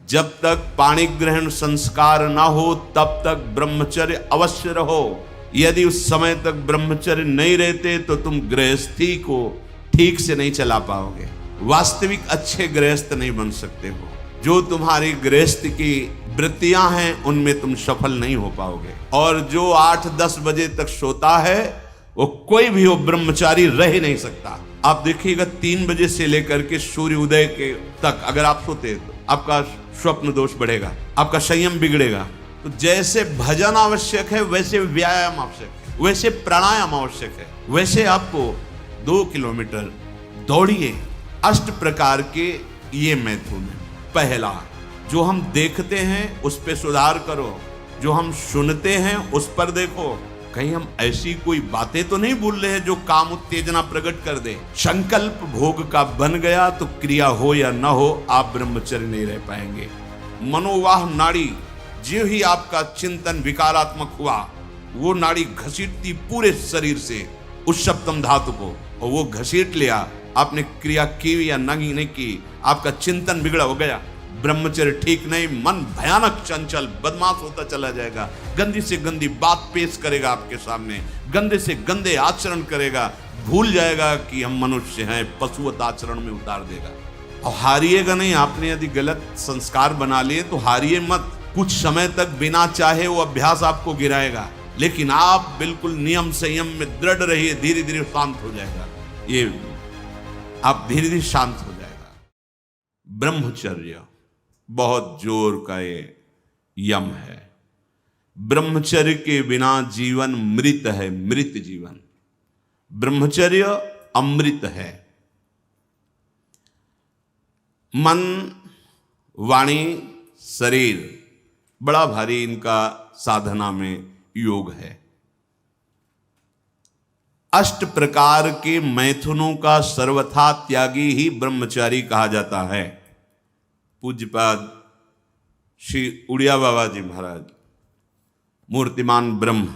जब तक पाणी ग्रहण संस्कार ना हो तब तक ब्रह्मचर्य अवश्य रहो। यदि उस समय तक ब्रह्मचर्य नहीं रहते तो तुम गृहस्थी को ठीक से नहीं चला पाओगे, वास्तविक अच्छे गृहस्थ नहीं बन सकते हो। जो तुम्हारी गृहस्थ की वृत्तियां हैं उनमें तुम सफल नहीं हो पाओगे। और जो 8-10 बजे तक सोता है वो कोई भी हो ब्रह्मचारी रह ही नहीं सकता। आप देखिएगा 3 बजे से लेकर के सूर्य उदय के तक अगर आप सोते तो आपका स्वप्न दोष बढ़ेगा, आपका संयम बिगड़ेगा। तो जैसे भजन आवश्यक है वैसे व्यायाम आवश्यक है, वैसे प्राणायाम आवश्यक है, वैसे आपको 2 किलोमीटर दौड़िए। 8 प्रकार के ये मैथुन है। पहला, जो हम देखते हैं उस पर सुधार करो, जो हम सुनते हैं उस पर देखो, कहीं हम ऐसी कोई बातें तो नहीं बोल रहे हैं जो काम उत्तेजना प्रकट कर दे। संकल्प भोग का बन गया तो क्रिया हो या ना हो आप ब्रह्मचर्य नहीं रह पाएंगे। मनोवाह नाड़ी, जो ही आपका चिंतन विकारात्मक हुआ वो नाड़ी घसीटती पूरे शरीर से उस सप्तम धातु को, और वो घसीट लिया, आपने क्रिया की या नहीं की, आपका चिंतन बिगड़ा हो गया, ब्रह्मचर्य ठीक नहीं, मन भयानक चंचल बदमाश होता चला जाएगा, गंदी से गंदी बात पेश करेगा आपके सामने, गंदे से गंदे आचरण करेगा, भूल जाएगा कि हम मनुष्य हैं, पशुवत आचरण में उतार देगा। और हारिएगा नहीं। आपने यदि गलत संस्कार बना लिए तो हारिए मत। कुछ समय तक बिना चाहे वो अभ्यास आपको गिराएगा, लेकिन आप बिल्कुल नियम संयम में दृढ़ रहिए, धीरे धीरे शांत हो जाएगा। ये आप धीरे धीरे शांत हो जाएगा। ब्रह्मचर्य बहुत जोर का ये यम है। ब्रह्मचर्य के बिना जीवन मृत है, मृत जीवन। ब्रह्मचर्य अमृत है। मन, वाणी, शरीर बड़ा भारी इनका साधना में योग है। 8 प्रकार के मैथुनों का सर्वथा त्यागी ही ब्रह्मचारी कहा जाता है। पूज्यपाद श्री उड़िया बाबा जी महाराज, मूर्तिमान ब्रह्म,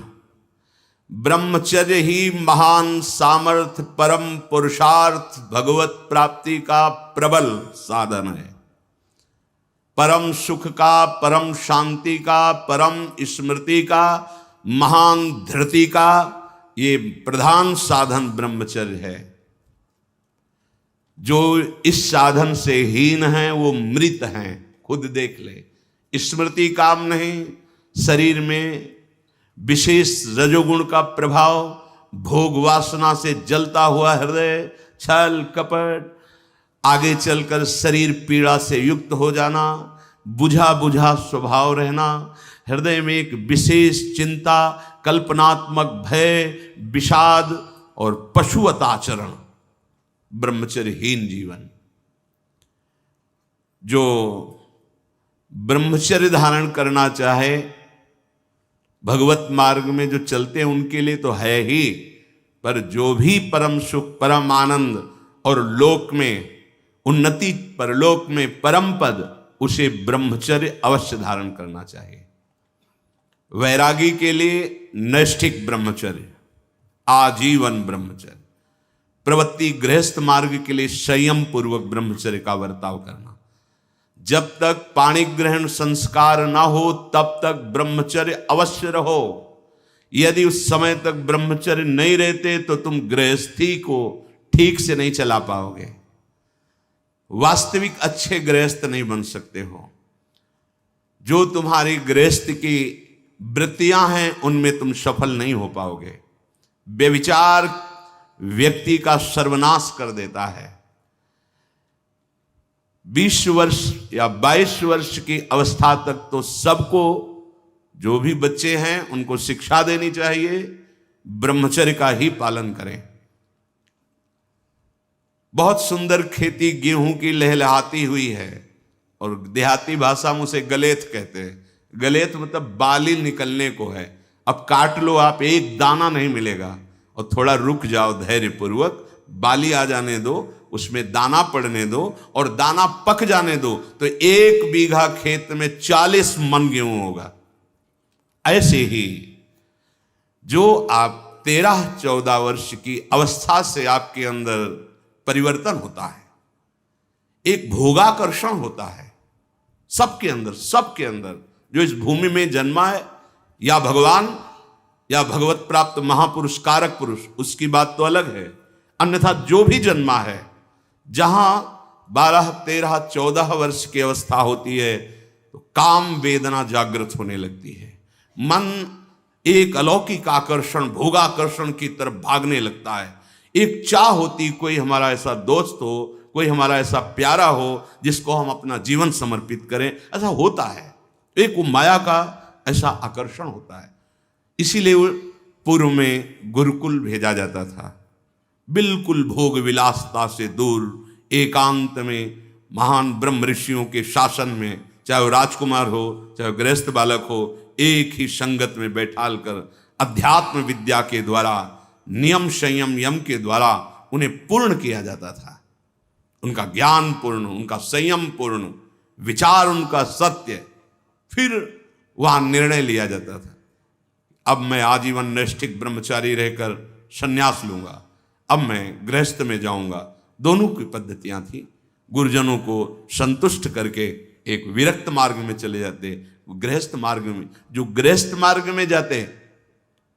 ब्रह्मचर्य ही महान सामर्थ्य, परम पुरुषार्थ, भगवत प्राप्ति का प्रबल साधन है। परम सुख का, परम शांति का, परम स्मृति का, महान धृति का ये प्रधान साधन ब्रह्मचर्य है। जो इस साधन से हीन हैं वो मृत हैं, खुद देख ले। स्मृति काम नहीं, शरीर में विशेष रजोगुण का प्रभाव, भोग वासना से जलता हुआ हृदय, छल कपट, आगे चलकर शरीर पीड़ा से युक्त हो जाना, बुझा बुझा स्वभाव रहना, हृदय में एक विशेष चिंता, कल्पनात्मक भय, विषाद और पशुवत आचरण, ब्रह्मचर्यहीन जीवन। जो ब्रह्मचर्य धारण करना चाहे, भगवत मार्ग में जो चलते हैं उनके लिए तो है ही, पर जो भी परम सुख, परम आनंद और लोक में उन्नति, परलोक में परम पद, उसे ब्रह्मचर्य अवश्य धारण करना चाहिए। वैरागी के लिए नैष्ठिक ब्रह्मचर्य, आजीवन ब्रह्मचर्य। प्रवृत्ति गृहस्थ मार्ग के लिए संयम पूर्वक ब्रह्मचर्य का वर्ताव करना। जब तक पाणी ग्रहण संस्कार ना हो तब तक ब्रह्मचर्य अवश्य रहो। यदि उस समय तक ब्रह्मचर्य नहीं रहते तो तुम गृहस्थी को ठीक से नहीं चला पाओगे, वास्तविक अच्छे गृहस्थ नहीं बन सकते हो। जो तुम्हारी गृहस्थ की वृत्तियां हैं उनमें तुम सफल नहीं हो पाओगे। व्यभिचार व्यक्ति का सर्वनाश कर देता है। 20 वर्ष या 22 वर्ष की अवस्था तक तो सबको, जो भी बच्चे हैं उनको शिक्षा देनी चाहिए, ब्रह्मचर्य का ही पालन करें। बहुत सुंदर खेती गेहूं की लहलहाती हुई है, और देहाती भाषा में उसे गलेथ कहते हैं। गलेथ मतलब बाली निकलने को है। अब काट लो आप, एक दाना नहीं मिलेगा, और थोड़ा रुक जाओ धैर्य पूर्वक, बाली आ जाने दो, उसमें दाना पड़ने दो और दाना पक जाने दो, तो 1 बीघा खेत में 40 मन गेहूं होगा। ऐसे ही जो आप 13-14 वर्ष की अवस्था से आपके अंदर परिवर्तन होता है, एक भोगाकर्षण होता है, सबके अंदर जो इस भूमि में जन्मा है, या भगवान या भगवत प्राप्त महापुरुष कारक पुरुष, उसकी बात तो अलग है। अन्यथा जो भी जन्मा है, जहां 12, 13, 14 वर्ष की अवस्था होती है तो काम वेदना जागृत होने लगती है। मन एक अलौकिक आकर्षण, भोगाकर्षण की तरफ भागने लगता है। एक चाह होती, कोई हमारा ऐसा दोस्त हो, कोई हमारा ऐसा प्यारा हो जिसको हम अपना जीवन समर्पित करें। ऐसा होता है, एक वो माया का ऐसा आकर्षण होता है। इसीलिए पूर्व में गुरुकुल भेजा जाता था, बिल्कुल भोग विलासता से दूर, एकांत में महान ब्रह्म ऋषियों के शासन में, चाहे वो राजकुमार हो चाहे गृहस्थ बालक हो, एक ही संगत में बैठाल कर अध्यात्म विद्या के द्वारा, नियम संयम यम के द्वारा उन्हें पूर्ण किया जाता था। उनका ज्ञान पूर्ण, उनका संयम पूर्ण, विचार उनका सत्य, फिर वहां निर्णय लिया जाता था। अब मैं आजीवन नैष्ठिक ब्रह्मचारी रहकर संन्यास लूंगा, अब मैं गृहस्थ में जाऊंगा। दोनों की पद्धतियां थी। गुरुजनों को संतुष्ट करके एक विरक्त मार्ग में चले जाते, गृहस्थ मार्ग में। जो गृहस्थ मार्ग में जाते,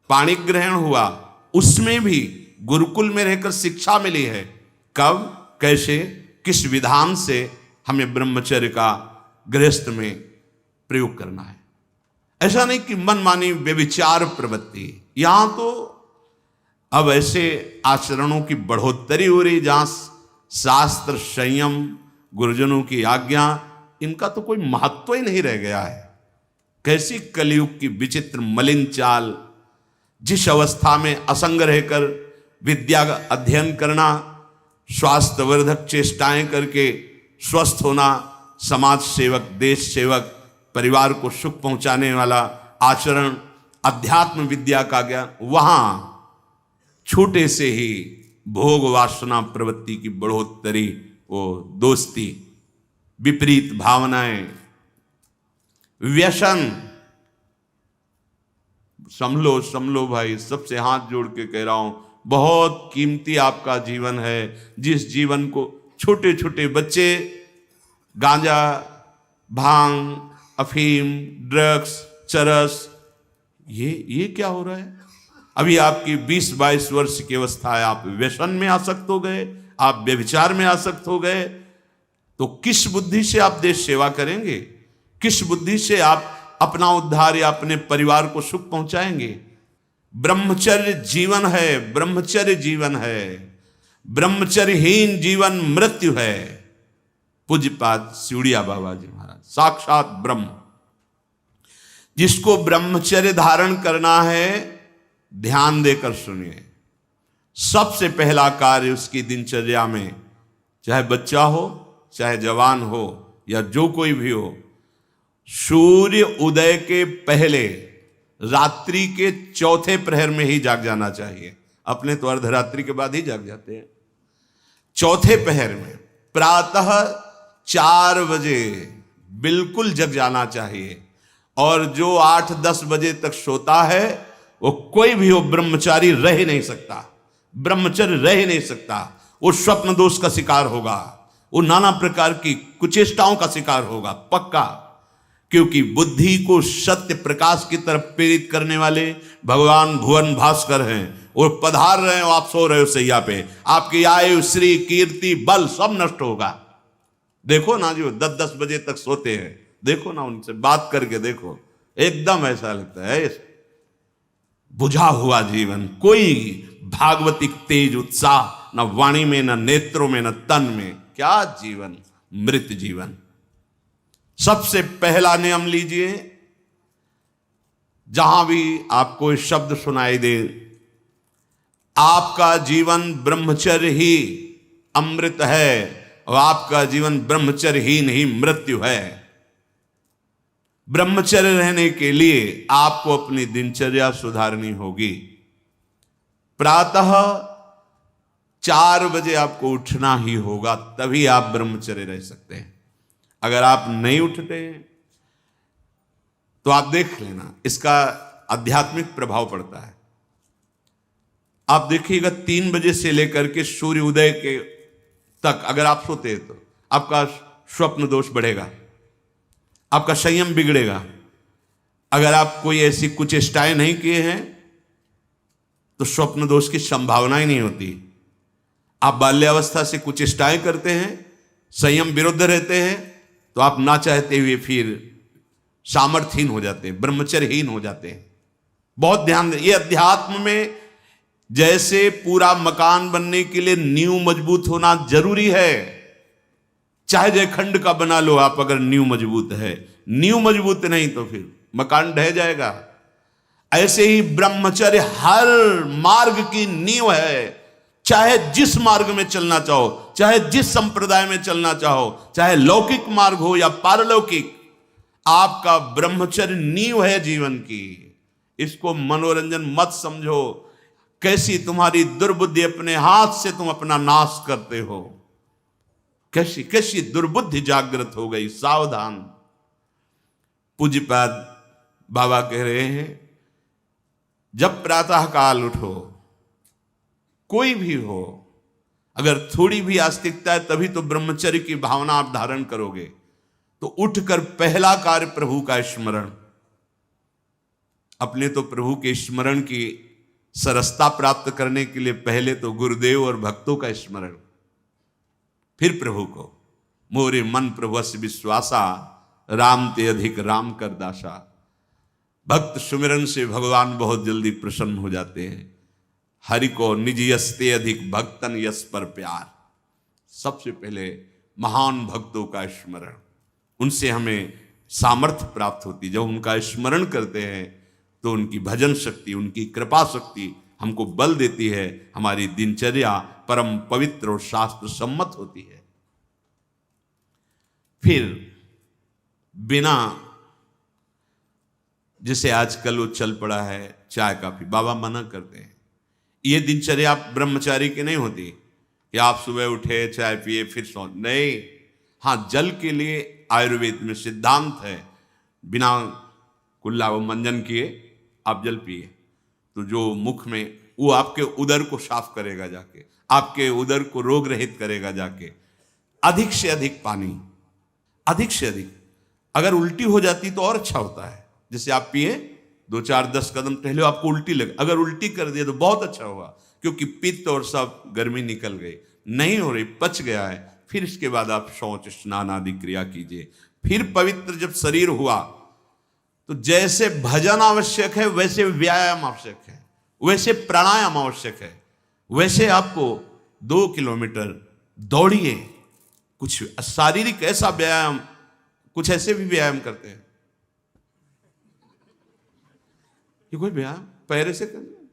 पाणी ग्रहण हुआ, उसमें भी गुरुकुल में रहकर शिक्षा मिली है। कब, कैसे, किस विधान से हमें ब्रह्मचर्य का गृहस्थ में प्रयोग करना है। ऐसा नहीं कि मनमानी व्यभिचार प्रवृत्ति। यहां तो अब ऐसे आचरणों की बढ़ोतरी हो रही जहां शास्त्र, संयम, गुरुजनों की आज्ञा, इनका तो कोई महत्व ही नहीं रह गया है। कैसी कलयुग की विचित्र मलिन चाल। जिस अवस्था में असंग रहकर विद्या का अध्ययन करना, स्वास्थ्यवर्धक चेष्टाएं करके स्वस्थ होना, समाज सेवक, देश सेवक, परिवार को सुख पहुंचाने वाला आचरण, अध्यात्म विद्या का ज्ञान, वहां छोटे से ही भोग वासना प्रवृत्ति की बढ़ोतरी, वो दोस्ती, विपरीत भावनाएं, व्यसन। समलो भाई, सबसे हाथ जोड़ के कह रहा हूं, बहुत कीमती आपका जीवन है। जिस जीवन को छोटे छोटे बच्चे गांजा, भांग, अफीम, ड्रग्स, चरस, ये क्या हो रहा है? अभी आपकी 20-22 वर्ष की अवस्था है, आप व्यसन में आसक्त हो गए, आप व्यभिचार में आसक्त हो गए, तो किस बुद्धि से आप देश सेवा करेंगे? किस बुद्धि से आप अपना उद्धार या अपने परिवार को सुख पहुंचाएंगे? ब्रह्मचर्य जीवन है, ब्रह्मचर्य जीवन है। ब्रह्मचर्यहीन जीवन मृत्यु है। पूज्यपाद सिउड़िया बाबा जी महाराज, साक्षात ब्रह्म। जिसको ब्रह्मचर्य धारण करना है, ध्यान देकर सुनिए। सबसे पहला कार्य उसकी दिनचर्या में, चाहे बच्चा हो, चाहे जवान हो, या जो कोई भी हो, सूर्य उदय के पहले रात्रि के चौथे प्रहर में ही जाग जाना चाहिए। अपने तो अर्धरात्रि के बाद ही जाग जाते हैं। चौथे प्रहर में प्रातः 4 बजे बिल्कुल जग जाना चाहिए। और जो 8-10 बजे तक सोता है, वो कोई भी हो, ब्रह्मचारी रह ही नहीं सकता, ब्रह्मचर्य रह ही नहीं सकता। वो स्वप्न दोष का शिकार होगा, वो नाना प्रकार की कुचेष्टाओं का शिकार होगा, पक्का। क्योंकि बुद्धि को सत्य प्रकाश की तरफ प्रेरित करने वाले भगवान भुवन भास्कर हैं। वो पधार रहे हो, आप सो रहे हो सैया पे, आपकी आयु, श्री, कीर्ति, बल सब नष्ट होगा। देखो ना, जो 10-10 बजे तक सोते हैं, देखो ना, उनसे बात करके देखो, एकदम ऐसा लगता है बुझा हुआ जीवन, कोई भागवतिक तेज उत्साह न वाणी में, न नेत्रों में, न तन में। क्या जीवन, मृत जीवन। सबसे पहला नियम लीजिए, जहां भी आपको शब्द सुनाई दे, आपका जीवन ब्रह्मचर्य ही अमृत है और आपका जीवन ब्रह्मचर्य ही नहीं मृत्यु है। ब्रह्मचर्य रहने के लिए आपको अपनी दिनचर्या सुधारनी होगी। प्रातः 4 बजे आपको उठना ही होगा, तभी आप ब्रह्मचर्य रह सकते हैं। अगर आप नहीं उठते तो आप देख लेना, इसका आध्यात्मिक प्रभाव पड़ता है। आप देखिएगा 3 बजे से लेकर के सूर्य उदय के तक अगर आप सोते हैं तो आपका स्वप्न दोष बढ़ेगा। आपका संयम बिगड़ेगा। अगर आप कोई ऐसी कुचेष्टाएं नहीं किए हैं तो स्वप्न दोष की संभावना ही नहीं होती। आप बाल्यावस्था से कुचेष्टाएं करते हैं, संयम विरुद्ध रहते हैं, तो आप ना चाहते हुए फिर सामर्थ्यहीन हो जाते हैं, ब्रह्मचर्यहीन हो जाते हैं। बहुत ध्यान दें, ये अध्यात्म में जैसे पूरा मकान बनने के लिए नींव मजबूत होना जरूरी है, चाहे जयखंड का बना लो आप, अगर नींव मजबूत है, नींव मजबूत नहीं तो फिर मकान ढह जाएगा। ऐसे ही ब्रह्मचर्य हर मार्ग की नींव है। चाहे जिस मार्ग में चलना चाहो, चाहे जिस संप्रदाय में चलना चाहो, चाहे लौकिक मार्ग हो या पारलौकिक, आपका ब्रह्मचर्य नींव है जीवन की। इसको मनोरंजन मत समझो। कैसी तुम्हारी दुर्बुद्धि, अपने हाथ से तुम अपना नाश करते हो। कैसी कैसी दुर्बुद्धि जागृत हो गई, सावधान। पूज्यपाद बाबा कह रहे हैं, जब प्रातः काल उठो, कोई भी हो, अगर थोड़ी भी आस्तिकता है तभी तो ब्रह्मचर्य की भावना आप धारण करोगे। तो उठकर पहला कार्य प्रभु का स्मरण। अपने तो प्रभु के स्मरण की सरसता प्राप्त करने के लिए पहले तो गुरुदेव और भक्तों का स्मरण, फिर प्रभु को। मोरे मन प्रभुस्य विश्वासा, राम ते अधिक राम कर दासा। भक्त सुमिरन से भगवान बहुत जल्दी प्रसन्न हो जाते हैं। हरि को निज यस्ते अधिक भक्तन यस पर प्यार। सबसे पहले महान भक्तों का स्मरण, उनसे हमें सामर्थ्य प्राप्त होती। जब उनका स्मरण करते हैं तो उनकी भजन शक्ति, उनकी कृपा शक्ति हमको बल देती है। हमारी दिनचर्या परम पवित्र और शास्त्र सम्मत होती है। फिर बिना, जैसे आजकल वो चल पड़ा है चाय काफी, बाबा मना करते हैं। ये दिनचर्या आप ब्रह्मचारी की नहीं होती कि आप सुबह उठे, चाय पिए, फिर सो, नहीं। हाँ, जल के लिए आयुर्वेद में सिद्धांत है, बिना कुल्ला वो मंजन किए आप जल पिए तो जो मुख में, वो आपके उदर को साफ करेगा जाके, आपके उदर को रोग रहित करेगा जाके। अधिक से अधिक पानी, अधिक से अधिक। अगर उल्टी हो जाती तो और अच्छा होता है। जैसे आप पिए, 2-4-10 कदम टहले, आपको उल्टी लगे, अगर उल्टी कर दिया तो बहुत अच्छा होगा, क्योंकि पित्त और सब गर्मी निकल गई, नहीं हो रही, पच गया है। फिर इसके बाद आप शौच स्नान आदि क्रिया कीजिए। फिर पवित्र जब शरीर हुआ तो जैसे भजन आवश्यक है वैसे व्यायाम आवश्यक है, वैसे प्राणायाम आवश्यक है। वैसे आपको 2 किलोमीटर दौड़िए, कुछ शारीरिक ऐसा व्यायाम, कुछ ऐसे भी व्यायाम करते हैं। ये कोई व्यायाम पैरे से करना,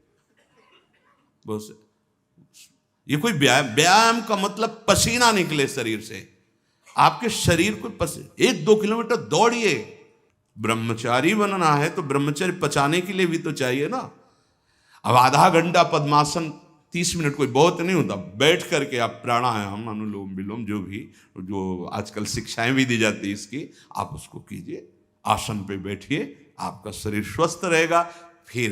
बहुत से, ये कोई व्यायाम का मतलब पसीना निकले शरीर से, आपके शरीर को 1-2 किलोमीटर दौड़िए। ब्रह्मचारी बनना है तो ब्रह्मचर्य पचाने के लिए भी तो चाहिए ना। अब आधा घंटा पद्मासन, 30 मिनट कोई बहुत नहीं होता। बैठ करके आप प्राणायाम, अनुलोम विलोम, जो आजकल शिक्षाएं भी दी जाती है इसकी, आप उसको कीजिए। आसन पे बैठिए, आपका शरीर स्वस्थ रहेगा। फिर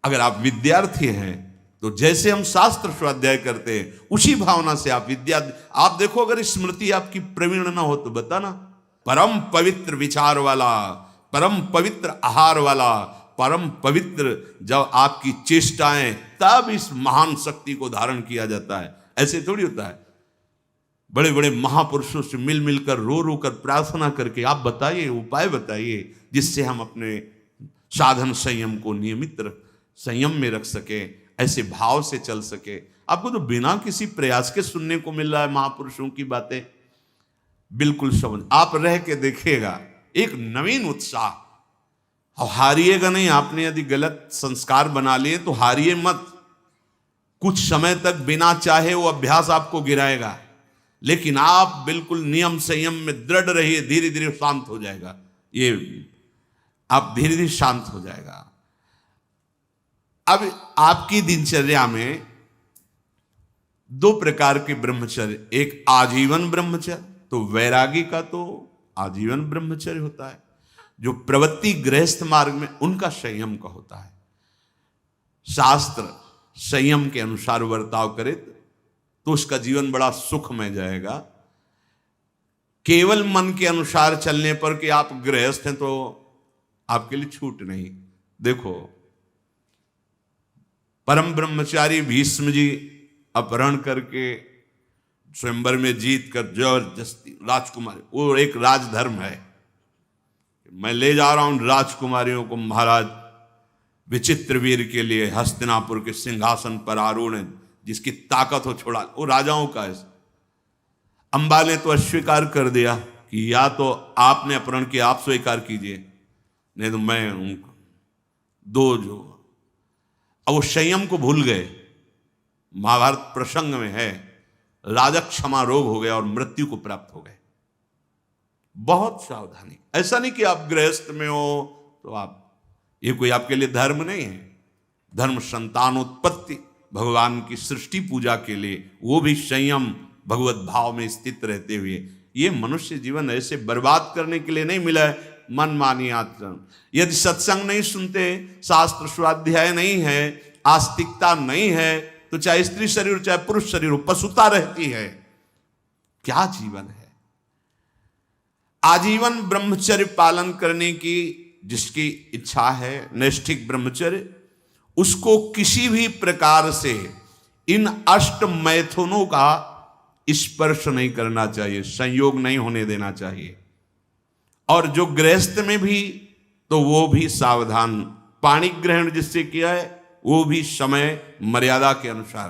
अगर आप विद्यार्थी हैं तो जैसे हम शास्त्र स्वाध्याय करते हैं उसी भावना से आप आप देखो, अगर स्मृति आपकी प्रवीण ना हो तो बताना। परम पवित्र विचार वाला, परम पवित्र आहार वाला, परम पवित्र जब आपकी चेष्टाएं, तब इस महान शक्ति को धारण किया जाता है। ऐसे थोड़ी होता है। बड़े बड़े महापुरुषों से मिल मिलकर, रो रो कर प्रार्थना करके आप बताइए, उपाय बताइए जिससे हम अपने साधन संयम को नियमित संयम में रख सके, ऐसे भाव से चल सके। आपको तो बिना किसी प्रयास के सुनने को मिल रहा है महापुरुषों की बातें। बिल्कुल समझ, आप रह के देखिएगा, एक नवीन उत्साह। और हारिएगा नहीं। आपने यदि गलत संस्कार बना लिए तो हारिए मत। कुछ समय तक बिना चाहे वो अभ्यास आपको गिराएगा, लेकिन आप बिल्कुल नियम संयम में दृढ़ रहिए, धीरे धीरे शांत हो जाएगा। ये आप धीरे धीरे शांत हो जाएगा। अब आपकी दिनचर्या में 2 प्रकार के ब्रह्मचर्य, एक आजीवन ब्रह्मचर्य, तो वैरागी का तो आजीवन ब्रह्मचर्य होता है। जो प्रवृत्ति गृहस्थ मार्ग में, उनका संयम का होता है। शास्त्र संयम के अनुसार बर्ताव करे तो उसका जीवन बड़ा सुखमय जाएगा। केवल मन के अनुसार चलने पर कि आप गृहस्थ हैं तो आपके लिए छूट नहीं। देखो, परम ब्रह्मचारी भीष्म जी अपहरण करके स्वयंवर में जीत कर जबरदस्ती राजकुमारी, वो एक राजधर्म है, मैं ले जा रहा हूं राजकुमारियों को महाराज विचित्रवीर के लिए हस्तिनापुर के सिंहासन पर आरूढ़, जिसकी ताकत हो छोड़ा, वो राजाओं का है। अंबा ने तो अस्वीकार कर दिया कि या तो आपने अपहरण किया, आप स्वीकार कीजिए, नहीं तो मैं उनको दो जो। अब वो संयम को भूल गए। महाभारत प्रसंग में है, राजा क्षमा रोग हो गया और मृत्यु को प्राप्त हो गए। बहुत सावधानी, ऐसा नहीं कि आप गृहस्थ में हो तो आप, ये कोई आपके लिए धर्म नहीं है। धर्म संतानोत्पत्ति, भगवान की सृष्टि पूजा के लिए, वो भी संयम भगवत भाव में स्थित रहते हुए। ये मनुष्य जीवन ऐसे बर्बाद करने के लिए नहीं मिला है मनमानी आचरण। यदि सत्संग नहीं सुनते, शास्त्र स्वाध्याय नहीं है, आस्तिकता नहीं है, तो चाहे स्त्री शरीर हो चाहे पुरुष शरीर हो, पशुता रहती है। क्या जीवन है? आजीवन ब्रह्मचर्य पालन करने की जिसकी इच्छा है, नैष्ठिक ब्रह्मचर्य, उसको किसी भी प्रकार से इन अष्ट मैथुनों का स्पर्श नहीं करना चाहिए, संयोग नहीं होने देना चाहिए। और जो गृहस्थ में भी, तो वो भी सावधान, पाणी ग्रहण जिससे किया है वो भी समय मर्यादा के अनुसार।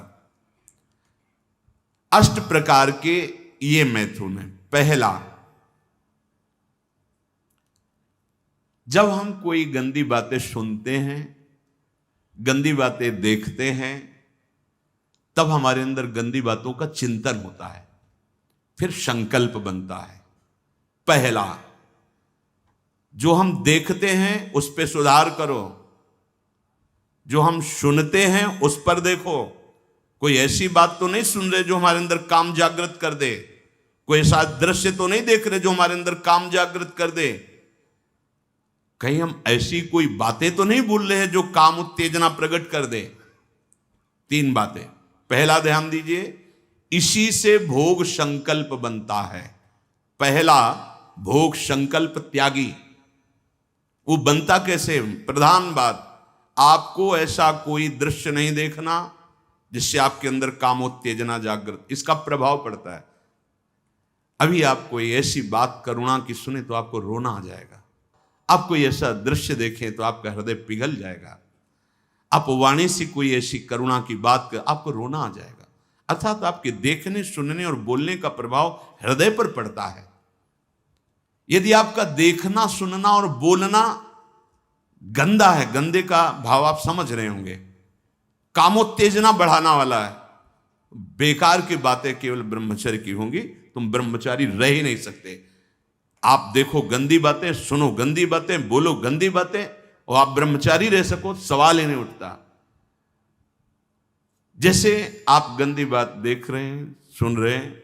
अष्ट प्रकार के ये मैथुन है। पहला, जब हम कोई गंदी बातें सुनते हैं, गंदी बातें देखते हैं, तब हमारे अंदर गंदी बातों का चिंतन होता है, फिर संकल्प बनता है। पहला, जो हम देखते हैं उस पर सुधार करो, जो हम सुनते हैं उस पर देखो। कोई ऐसी बात तो नहीं सुन रहे जो हमारे अंदर काम जागृत कर दे, कोई ऐसा दृश्य तो नहीं देख रहे जो हमारे अंदर काम जागृत कर दे, कहीं हम ऐसी कोई बातें तो नहीं बोल रहे हैं जो काम उत्तेजना प्रकट कर दे। तीन बातें। पहला, ध्यान दीजिए, इसी से भोग संकल्प बनता है। पहला, भोग संकल्प त्यागी। वो बनता कैसे? प्रधान बात, आपको ऐसा कोई दृश्य नहीं देखना जिससे आपके अंदर कामोत्तेजना जागृत, इसका प्रभाव पड़ता है। अभी आप कोई ऐसी बात करुणा की सुने तो आपको रोना आ जाएगा, आप कोई ऐसा दृश्य देखें तो आपका हृदय पिघल जाएगा, आप वाणी से कोई ऐसी करुणा की बात कर आपको रोना आ जाएगा। अर्थात आपके देखने, सुनने और बोलने का प्रभाव हृदय पर पड़ता है। यदि आपका देखना, सुनना और बोलना गंदा है, गंदे का भाव आप समझ रहे होंगे, कामोत्तेजना बढ़ाना वाला है, बेकार की बातें केवल ब्रह्मचर्य की होंगी, तुम ब्रह्मचारी रह ही नहीं सकते। आप देखो गंदी बातें, सुनो गंदी बातें, बोलो गंदी बातें, और आप ब्रह्मचारी रह सको, सवाल ही नहीं उठता। जैसे आप गंदी बात देख रहे हैं, सुन रहे हैं,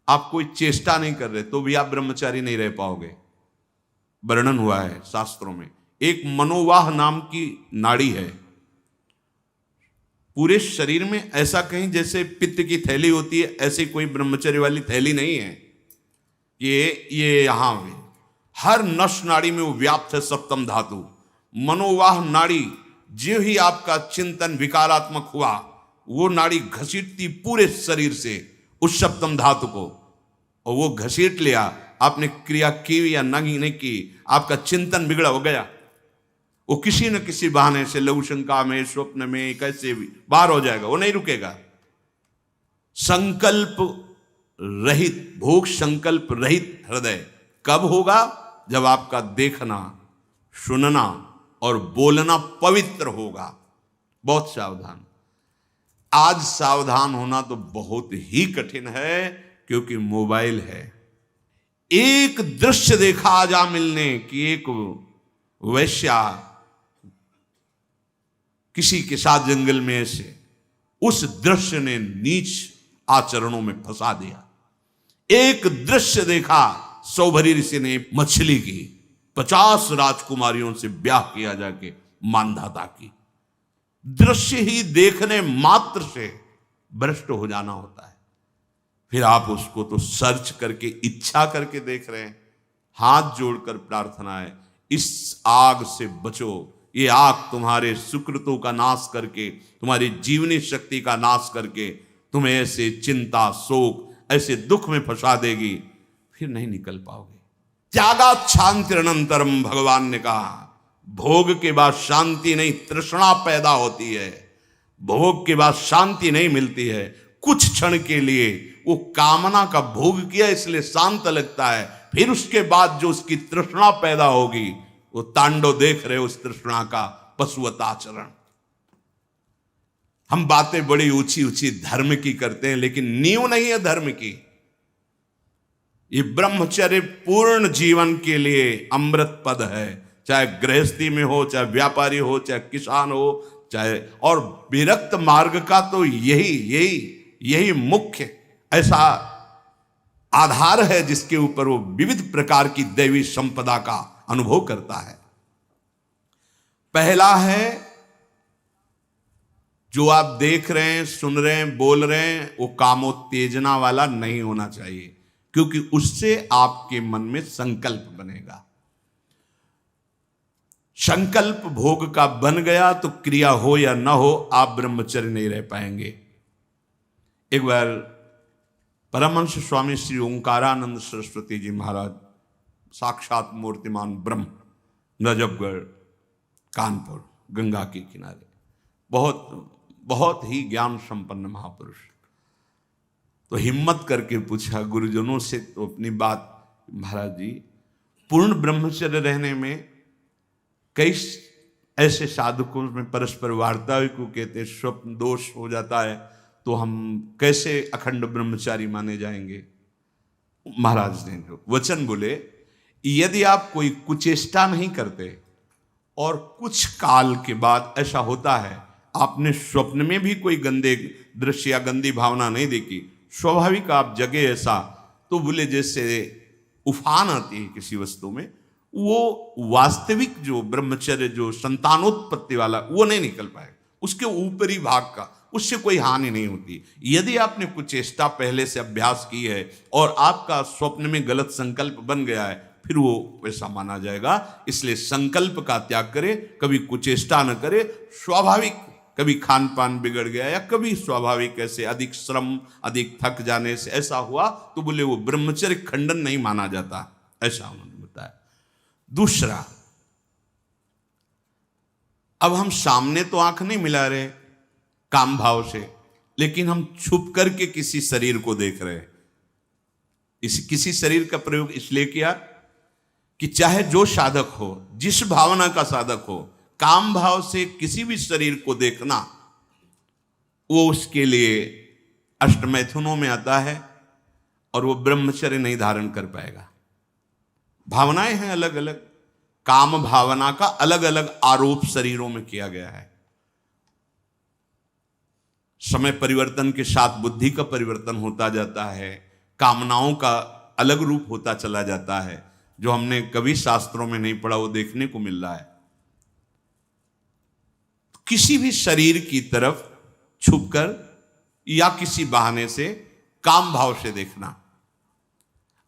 आप कोई चेष्टा नहीं कर रहे, तो भी आप ब्रह्मचारी नहीं रह पाओगे। वर्णन हुआ है शास्त्रों में, एक मनोवाह नाम की नाड़ी है पूरे शरीर में, ऐसा कहीं जैसे पित्त की थैली होती है, ऐसी कोई ब्रह्मचर्य वाली थैली नहीं है। ये यहां में हर नस नाड़ी में वो व्याप्त है सप्तम धातु। मनोवाह नाड़ी, जो ही आपका चिंतन विकारात्मक हुआ, वो नाड़ी घसीटती पूरे शरीर से उस सप्तम धातु को, और वो घसीट लिया, आपने क्रिया की या नहीं की, आपका चिंतन बिगड़ा हो गया, वो किसी न किसी बहाने से लघु शंका में, स्वप्न में, कैसे भी बाहर हो जाएगा, वो नहीं रुकेगा। संकल्प रहित, भोग संकल्प रहित हृदय कब होगा? जब आपका देखना, सुनना और बोलना पवित्र होगा। बहुत सावधान। आज सावधान होना तो बहुत ही कठिन है, क्योंकि मोबाइल है। एक दृश्य देखा आज आमिल ने कि एक वैश्या किसी के साथ जंगल में ऐसे, उस दृश्य ने नीच आचरणों में फंसा दिया। एक दृश्य देखा, सौभरी ऋषि ने मछली की 50 राजकुमारियों से ब्याह किया जाके मानधाता की। दृश्य ही देखने मात्र से भ्रष्ट हो जाना होता है। फिर आप उसको तो सर्च करके इच्छा करके देख रहे हैं। हाथ जोड़कर प्रार्थना है, इस आग से बचो। ये आग तुम्हारे सुकृतों का नाश करके, तुम्हारी जीवनी शक्ति का नाश करके तुम्हें ऐसे चिंता, शोक, ऐसे दुख में फंसा देगी, फिर नहीं निकल पाओगे। त्यागात शांतिरनंतरम, भगवान ने कहा, भोग के बाद शांति नहीं, तृष्णा पैदा होती है। भोग के बाद शांति नहीं मिलती है। कुछ क्षण के लिए वो कामना का भोग किया इसलिए शांत लगता है, फिर उसके बाद जो उसकी तृष्णा पैदा होगी, वो तांडव देख रहे हो उस तृष्णा का, पशुवत आचरण। हम बातें बड़ी ऊंची ऊंची धर्म की करते हैं, लेकिन नींव नहीं है धर्म की। ये ब्रह्मचर्य पूर्ण जीवन के लिए अमृत पद है, चाहे गृहस्थी में हो, चाहे व्यापारी हो, चाहे किसान हो, चाहे, और विरक्त मार्ग का तो यही मुख्य ऐसा आधार है जिसके ऊपर वो विविध प्रकार की दैवी संपदा का अनुभव करता है। पहला है, जो आप देख रहे हैं, सुन रहे हैं, बोल रहे हैं, वो कामोत्तेजना वाला नहीं होना चाहिए, क्योंकि उससे आपके मन में संकल्प बनेगा। संकल्प भोग का बन गया तो क्रिया हो या ना हो, आप ब्रह्मचर्य नहीं रह पाएंगे। एक बार परमहंस स्वामी श्री ओंकारानंद सरस्वती जी महाराज, साक्षात मूर्तिमान ब्रह्म, नजफगढ़, कानपुर, गंगा के किनारे, बहुत ही ज्ञान संपन्न महापुरुष, तो हिम्मत करके पूछा गुरुजनों से, तो अपनी बात, महाराज जी, पूर्ण ब्रह्मचर्य रहने में कई ऐसे साधकों में परस्पर वार्ता को कहते हैं, स्वप्न दोष हो जाता है, तो हम कैसे अखंड ब्रह्मचारी माने जाएंगे। महाराज ने जो वचन बोले, यदि आप कोई कुचेष्टा नहीं करते और कुछ काल के बाद ऐसा होता है, आपने स्वप्न में भी कोई गंदे दृश्य या गंदी भावना नहीं देखी, स्वाभाविक आप जगे ऐसा, तो बोले जैसे उफान आती है किसी वस्तु में, वो वास्तविक जो ब्रह्मचर्य, जो संतानोत्पत्ति वाला, वो नहीं निकल पाएगा। उसके ऊपरी भाग का, उससे कोई हानि नहीं होती। यदि आपने कुछ चेष्टा पहले से अभ्यास की है और आपका स्वप्न में गलत संकल्प बन गया है, फिर वो वैसा माना जाएगा। इसलिए संकल्प का त्याग करे, कभी कुचेष्टा न करे। स्वाभाविक कभी खान पान बिगड़ गया या कभी स्वाभाविक ऐसे अधिक श्रम, अधिक थक जाने से ऐसा हुआ, तो बोले वो ब्रह्मचर्य खंडन नहीं माना जाता, ऐसा उन्होंने बताया। दूसरा, अब हम सामने तो आंख नहीं मिला रहे काम भाव से, लेकिन हम छुप करके किसी शरीर को देख रहे हैं। किसी शरीर का प्रयोग इसलिए किया कि चाहे जो साधक हो, जिस भावना का साधक हो, काम भाव से किसी भी शरीर को देखना, वो उसके लिए अष्टमैथुनों में आता है और वो ब्रह्मचर्य नहीं धारण कर पाएगा। भावनाएं हैं अलग अलग, काम भावना का अलग अलग आरोप शरीरों में किया गया है। समय परिवर्तन के साथ बुद्धि का परिवर्तन होता जाता है, कामनाओं का अलग रूप होता चला जाता है। जो हमने कभी शास्त्रों में नहीं पढ़ा वो देखने को मिल रहा है। किसी भी शरीर की तरफ छुपकर या किसी बहाने से काम भाव से देखना,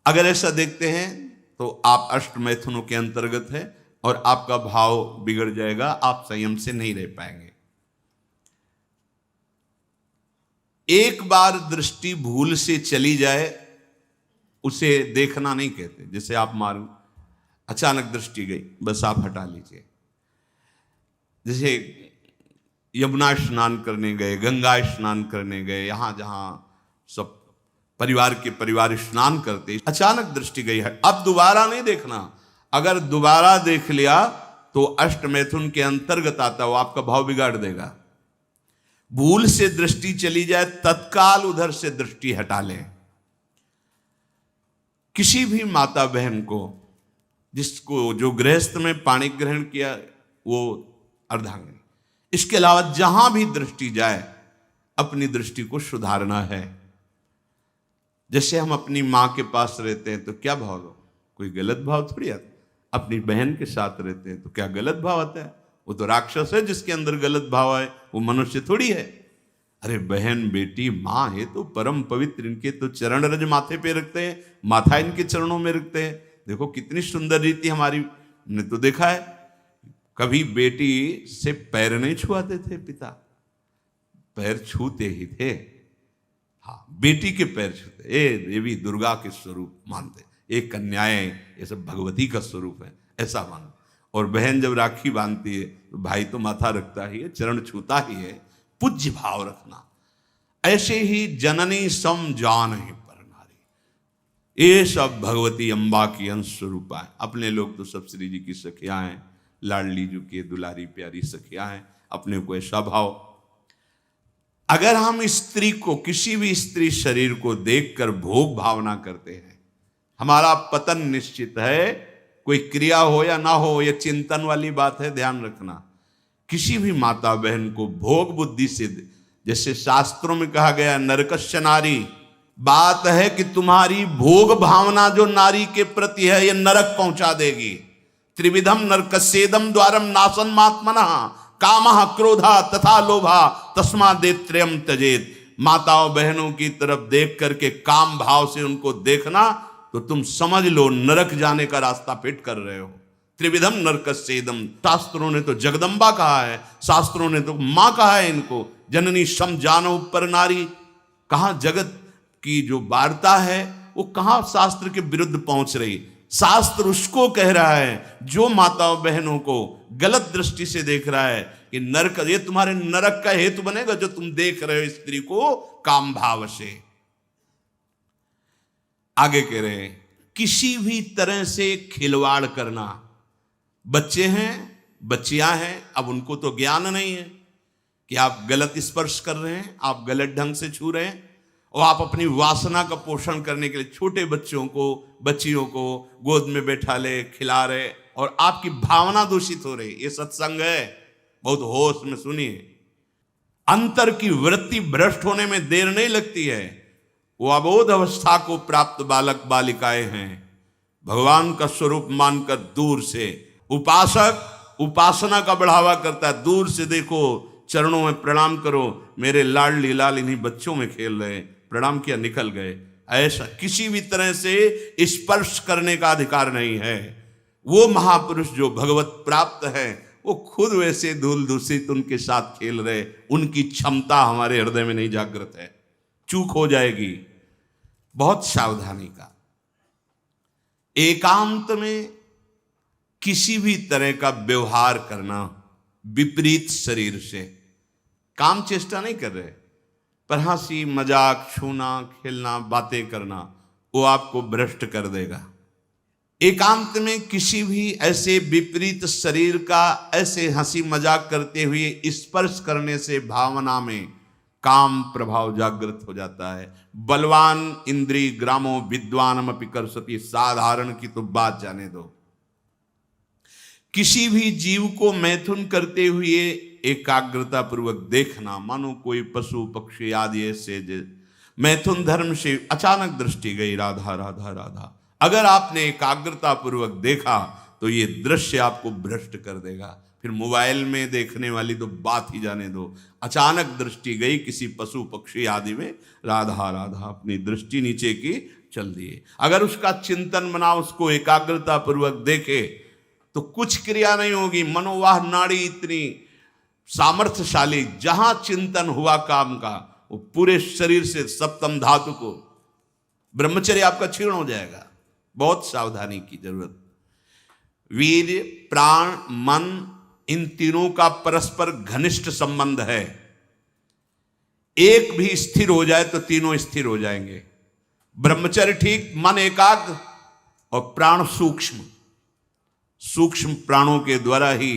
अगर ऐसा देखते हैं तो आप अष्टमैथुनों के अंतर्गत है और आपका भाव बिगड़ जाएगा, आप संयम से नहीं रह पाएंगे। एक बार दृष्टि भूल से चली जाए उसे देखना नहीं कहते। जैसे आप मारो, अचानक दृष्टि गई, बस आप हटा लीजिए। जैसे यमुना स्नान करने गए, गंगा स्नान करने गए, यहां जहां सब परिवार के परिवार स्नान करते, अचानक दृष्टि गई है, अब दोबारा नहीं देखना। अगर दोबारा देख लिया तो अष्टमैथुन के अंतर्गत आता, वो आपका भाव बिगाड़ देगा। भूल से दृष्टि चली जाए, तत्काल उधर से दृष्टि हटा लें। किसी भी माता बहन को, जिसको जो गृहस्थ में पाणी ग्रहण किया वो अर्धांगिनी, इसके अलावा जहां भी दृष्टि जाए अपनी दृष्टि को सुधारना है। जैसे हम अपनी मां के पास रहते हैं तो क्या भाव, कोई गलत भाव थोड़ी आता। अपनी बहन के साथ रहते हैं तो क्या गलत भाव आता है? वो तो राक्षस है जिसके अंदर गलत भाव है, वो मनुष्य थोड़ी है। अरे बहन बेटी माँ है तो परम पवित्र, इनके तो चरण रज माथे पे रखते हैं, माथा इनके चरणों में रखते हैं। देखो कितनी सुंदर रीति हमारी ने तो देखा है। कभी बेटी से पैर नहीं छुआते थे पिता, पैर छूते ही थे। हाँ, बेटी के पैर छूते, ये देवी दुर्गा के स्वरूप मानते, एक कन्याएं ये सब भगवती का स्वरूप है ऐसा मानते। और बहन जब राखी बांधती है तो भाई तो माथा रखता ही है, चरण छूता ही है, पूज्य भाव रखना। ऐसे ही जननी सम जान ही पर नारी, ये सब भगवती अम्बा की अंश स्वरूपा है। अपने लोग तो सब श्री जी की सखियां हैं, लाडली जी की दुलारी प्यारी सखियां हैं, अपने को ऐसा भाव। अगर हम स्त्री को, किसी भी स्त्री शरीर को देखकर भोग भावना करते हैं, हमारा पतन निश्चित है। कोई क्रिया हो या ना हो, यह चिंतन वाली बात है, ध्यान रखना। किसी भी माता बहन को भोग बुद्धि से, जैसे शास्त्रों में कहा गया नरकस्य नारी, बात है कि तुम्हारी भोग भावना जो नारी के प्रति है, यह नरक पहुंचा देगी। त्रिविधम नरकस्येदम द्वारम नासन मात्मनः कामः क्रोधा तथा लोभा तस्मादेत्रयम् त्यजेत। माताओं बहनों की तरफ देख करके काम भाव से उनको देखना तो तुम समझ लो नरक जाने का रास्ता फिट कर रहे हो। त्रिविधम नरकस्येदम, शास्त्रों ने तो जगदम्बा कहा है, शास्त्रों ने तो मां कहा है इनको। जननी सम जानो पर नारी, कहां जगत की जो वार्ता है वो कहां शास्त्र के विरुद्ध पहुंच रही। शास्त्र उसको कह रहा है जो माताओं बहनों को गलत दृष्टि से देख रहा है कि नरक, ये तुम्हारे नरक का हेतु बनेगा जो तुम देख रहे हो स्त्री को काम भाव से। आगे कह रहे हैं किसी भी तरह से खिलवाड़ करना। बच्चे हैं, बच्चियां हैं, अब उनको तो ज्ञान नहीं है कि आप गलत स्पर्श कर रहे हैं, आप गलत ढंग से छू रहे हैं, और आप अपनी वासना का पोषण करने के लिए छोटे बच्चों को, बच्चियों को गोद में बैठा ले, खिला रहे, और आपकी भावना दूषित हो रही। ये सत्संग है, बहुत होश में सुनिए। अंतर की वृत्ति भ्रष्ट होने में देर नहीं लगती है। वो अबोध अवस्था को प्राप्त बालक बालिकाएं हैं। भगवान का स्वरूप मानकर दूर से उपासक उपासना का बढ़ावा करता है। दूर से देखो, चरणों में प्रणाम करो, मेरे लाडली लाल इन्हीं बच्चों में खेल रहे, प्रणाम किया निकल गए। ऐसा किसी भी तरह से स्पर्श करने का अधिकार नहीं है। वो महापुरुष जो भगवत प्राप्त है वो खुद वैसे धूल दूषित उनके साथ खेल रहे, उनकी क्षमता हमारे हृदय में नहीं जागृत है। चूक हो जाएगी, बहुत सावधानी का। एकांत में किसी भी तरह का व्यवहार करना विपरीत शरीर से, काम चेष्टा नहीं कर रहे, पर हंसी मजाक, छूना, खेलना, बातें करना, वो आपको भ्रष्ट कर देगा। एकांत में किसी भी ऐसे विपरीत शरीर का ऐसे हंसी मजाक करते हुए स्पर्श करने से भावना में काम प्रभाव जागृत हो जाता है। बलवान इंद्रिय ग्रामो विद्वानम अपि कर्षति, साधारण की तो बात जाने दो। किसी भी जीव को मैथुन करते हुए एकाग्रता पूर्वक देखना, मानो कोई पशु पक्षी आदि ऐसे मैथुन धर्म से अचानक दृष्टि गई, राधा राधा राधा, अगर आपने एकाग्रता पूर्वक देखा तो ये दृश्य आपको भ्रष्ट कर देगा। फिर मोबाइल में देखने वाली तो बात ही जाने दो। अचानक दृष्टि गई किसी पशु पक्षी आदि में, राधा राधा, अपनी दृष्टि नीचे की चल दिए। अगर उसका चिंतन बना, उसको एकाग्रता पूर्वक देखे तो कुछ क्रिया नहीं होगी। मनोवाह नाड़ी इतनी सामर्थ्यशाली, जहां चिंतन हुआ काम का, वो पूरे शरीर से सप्तम धातु को, ब्रह्मचर्य आपका क्षीण हो जाएगा। बहुत सावधानी की जरूरत। वीर्य, प्राण, मन, इन तीनों का परस्पर घनिष्ठ संबंध है। एक भी स्थिर हो जाए तो तीनों स्थिर हो जाएंगे। ब्रह्मचर्य ठीक, मन एकाग्र, और प्राण सूक्ष्म। सूक्ष्म प्राणों के द्वारा ही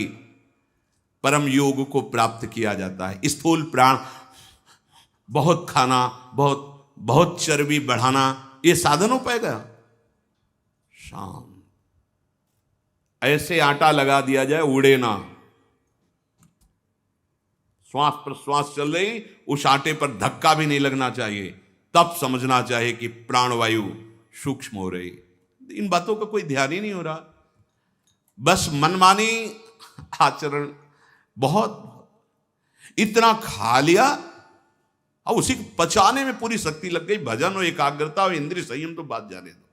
परम योग को प्राप्त किया जाता है। स्थूल प्राण, बहुत खाना, बहुत चर्बी बढ़ाना, ये साधन हो पाएगा? शाम ऐसे आटा लगा दिया जाए, उड़े ना। श्वास प्रश्वास चल रही, उस आटे पर धक्का भी नहीं लगना चाहिए, तब समझना चाहिए कि प्राणवायु सूक्ष्म हो रही। इन बातों का कोई ध्यान ही नहीं हो रहा, बस मनमानी आचरण। बहुत इतना खा लिया, अब उसी को पचाने में पूरी शक्ति लग गई। भजन और एकाग्रता और इंद्रिय संयम तो बात जाने दो,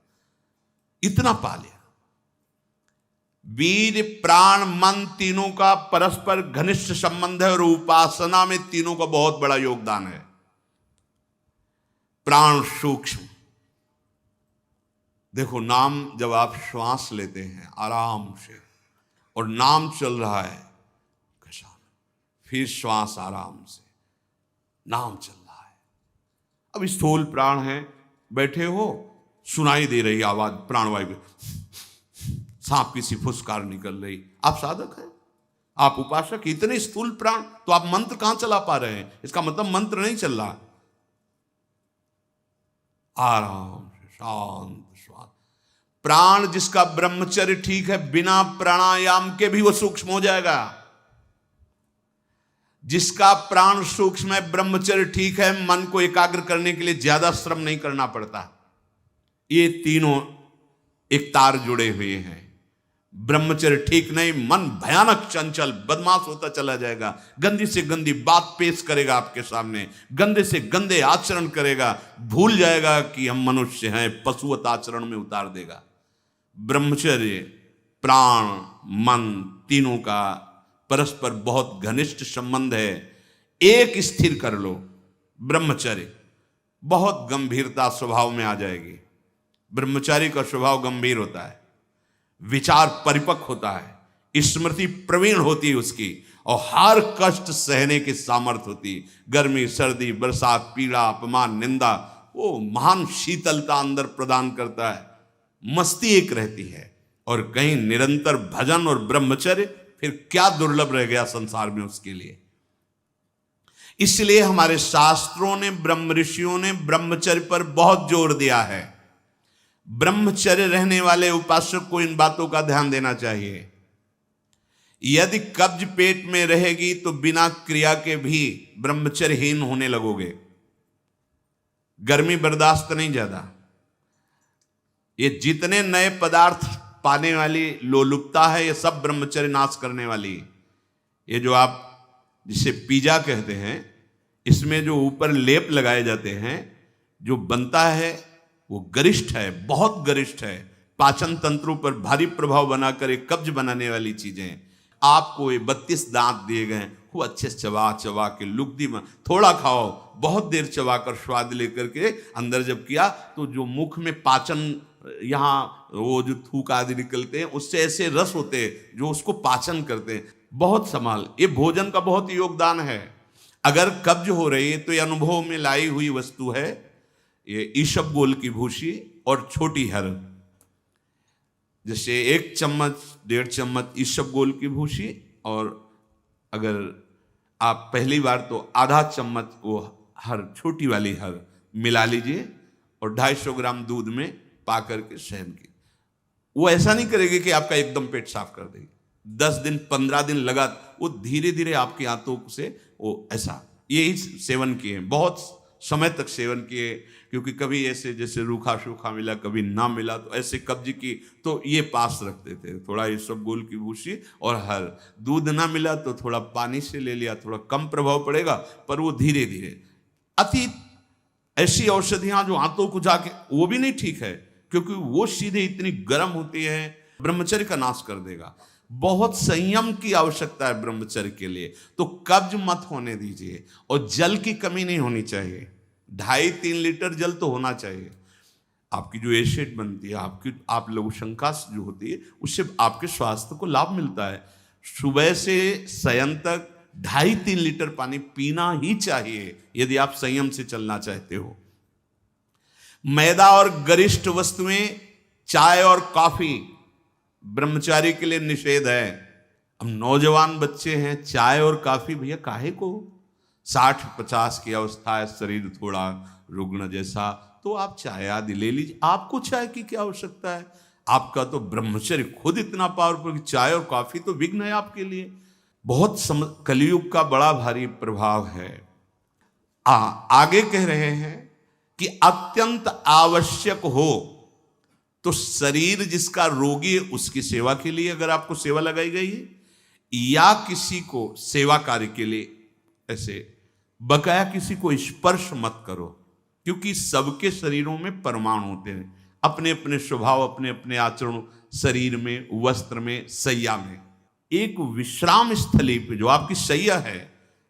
इतना पा लिया। वीर प्राण मन तीनों का परस्पर घनिष्ठ संबंध है और उपासना में तीनों का बहुत बड़ा योगदान है। प्राण सूक्ष्म, देखो नाम जब आप श्वास लेते हैं आराम से और नाम चल रहा है कशान, फिर श्वास आराम से, नाम चल रहा है। अब स्थूल प्राण है, बैठे हो सुनाई दे रही आवाज प्राणवायु, सांप की सी फुसकार निकल रही, आप साधक हैं, आप उपासक। इतने स्थूल प्राण तो आप मंत्र कहां चला पा रहे हैं? इसका मतलब मंत्र नहीं चल रहा। आराम से शांत श्वास। प्राण जिसका ब्रह्मचर्य ठीक है, बिना प्राणायाम के भी वो सूक्ष्म हो जाएगा। जिसका प्राण सूक्ष्म है, ब्रह्मचर्य ठीक है, मन को एकाग्र करने के लिए ज्यादा श्रम नहीं करना पड़ता। ये तीनों एक तार जुड़े हुए हैं। ब्रह्मचर्य ठीक नहीं, मन भयानक चंचल बदमाश होता चला जाएगा, गंदी से गंदी बात पेश करेगा आपके सामने, गंदे से गंदे आचरण करेगा, भूल जाएगा कि हम मनुष्य हैं, पशुवत आचरण में उतार देगा। ब्रह्मचर्य प्राण मन तीनों का परस्पर बहुत घनिष्ठ संबंध है। एक स्थिर कर लो, ब्रह्मचर्य बहुत गंभीरता स्वभाव में आ जाएगी। ब्रह्मचारी का स्वभाव गंभीर होता है, विचार परिपक्व होता है, स्मृति प्रवीण होती है उसकी, और हर कष्ट सहने की सामर्थ्य होती है। गर्मी सर्दी बरसात पीड़ा अपमान निंदा, वो महान शीतलता अंदर प्रदान करता है। मस्ती एक रहती है, और कहीं निरंतर भजन और ब्रह्मचर्य, फिर क्या दुर्लभ रह गया संसार में उसके लिए। इसलिए हमारे शास्त्रों ने, ब्रह्म ऋषियों ने ब्रह्मचर्य पर बहुत जोर दिया है। ब्रह्मचर्य रहने वाले उपासक को इन बातों का ध्यान देना चाहिए। यदि कब्ज पेट में रहेगी तो बिना क्रिया के भी ब्रह्मचर्यहीन होने लगोगे। गर्मी बर्दाश्त नहीं ज्यादा, ये जितने नए पदार्थ पाने वाली लोलुपता है, ये सब ब्रह्मचर्य नाश करने वाली। ये जो आप जिसे पिज्जा कहते हैं, इसमें जो ऊपर लेप लगाए जाते हैं, जो बनता है वो गरिष्ठ है, बहुत गरिष्ठ है, पाचन तंत्रों पर भारी प्रभाव बनाकर एक कब्ज बनाने वाली चीजें। आपको ये 32 दांत दिए गए, वो अच्छे से चबा चबा के लुगदी में थोड़ा खाओ, बहुत देर चबा कर स्वाद लेकर के अंदर जब किया तो जो मुख में पाचन, यहाँ वो जो थूक आदि निकलते हैं, उससे ऐसे रस होते हैं जो उसको पाचन करते हैं। बहुत संभाल, ये भोजन का बहुत योगदान है। अगर कब्ज हो रही है तो ये अनुभव में लाई हुई वस्तु है, ये ईशबगोल की भूसी और छोटी हर। जैसे 1 चम्मच 1.5 चम्मच ईशबगोल की भूसी, और अगर आप पहली बार तो आधा चम्मच वो हर, छोटी वाली हर मिला लीजिए और 250 ग्राम दूध में पा करके सेवन की। वो ऐसा नहीं करेगी कि आपका एकदम पेट साफ कर देगी। 10 दिन 15 दिन लगा, वो धीरे धीरे आपकी आंतों से वो ऐसा, यही सेवन किए, बहुत समय तक सेवन किए। क्योंकि कभी ऐसे जैसे रूखा सूखा मिला, कभी ना मिला, तो ऐसे कब्ज की तो ये पास रखते थे, थोड़ा ईशबगोल की भूसी और हर। दूध ना मिला तो थोड़ा पानी से ले लिया, थोड़ा कम प्रभाव पड़ेगा, पर वो धीरे धीरे। अति ऐसी औषधियां जो आंतों को जाके, वो भी नहीं ठीक है, क्योंकि वो सीधे इतनी गर्म होती है, ब्रह्मचर्य का नाश कर देगा। बहुत संयम की आवश्यकता है ब्रह्मचर्य के लिए। तो कब्ज मत होने दीजिए, और जल की कमी नहीं होनी चाहिए। 2.5-3 लीटर जल तो होना चाहिए। आपकी जो एसिड बनती है, आपकी आप लघुशंका जो होती है, उससे आपके स्वास्थ्य को लाभ मिलता है। सुबह से शयन तक 2.5-3 लीटर पानी पीना ही चाहिए, यदि आप संयम से चलना चाहते हो। मैदा और गरिष्ठ वस्तुएं, चाय और कॉफी ब्रह्मचारी के लिए निषेध है। अब नौजवान बच्चे हैं, चाय और कॉफी भैया काहे को? 60-50 की अवस्था है, शरीर थोड़ा रुग्ण जैसा, तो आप चाय आदि ले लीजिए। आपको चाय की क्या आवश्यकता है? आपका तो ब्रह्मचर्य खुद इतना पावरफुल कि चाय और कॉफी तो विघ्न है आपके लिए। बहुत कलयुग का बड़ा भारी प्रभाव है। आगे कह रहे हैं कि अत्यंत आवश्यक हो तो शरीर जिसका रोगी है उसकी सेवा के लिए अगर आपको सेवा लगाई गई है, या किसी को सेवा कार्य के लिए ऐसे, बकाया किसी को स्पर्श मत करो, क्योंकि सबके शरीरों में परमाणु होते हैं, अपने अपने स्वभाव, अपने अपने आचरण, शरीर में, वस्त्र में, सैया में। एक विश्राम स्थली पे जो आपकी सैया है,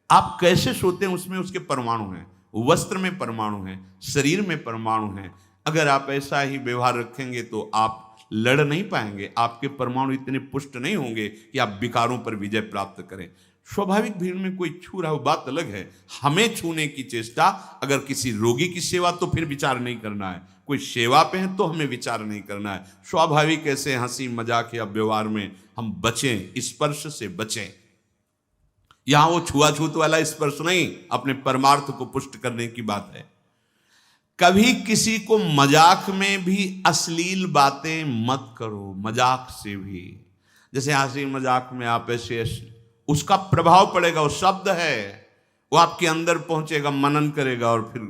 आप कैसे सोते हैं उसमें उसके परमाणु हैं, वस्त्र में परमाणु हैं, शरीर में परमाणु हैं। अगर आप ऐसा ही व्यवहार रखेंगे तो आप लड़ नहीं पाएंगे, आपके परमाणु इतने पुष्ट नहीं होंगे कि आप विकारों पर विजय प्राप्त करें। स्वाभाविक भीड़ में कोई छू रहा हो बात अलग है, हमें छूने की चेष्टा, अगर किसी रोगी की सेवा तो फिर विचार नहीं करना है, कोई सेवा पे है तो हमें विचार नहीं करना है। स्वाभाविक ऐसे हंसी मजाक या व्यवहार में हम बचें, स्पर्श से बचें। यहां वो छुआछूत वाला स्पर्श नहीं, अपने परमार्थ को पुष्ट करने की बात है। कभी किसी को मजाक में भी अश्लील बातें मत करो, मजाक से भी। जैसे हंसी मजाक में आप ऐसे, उसका प्रभाव पड़ेगा, वो शब्द है, वो आपके अंदर पहुंचेगा, मनन करेगा और फिर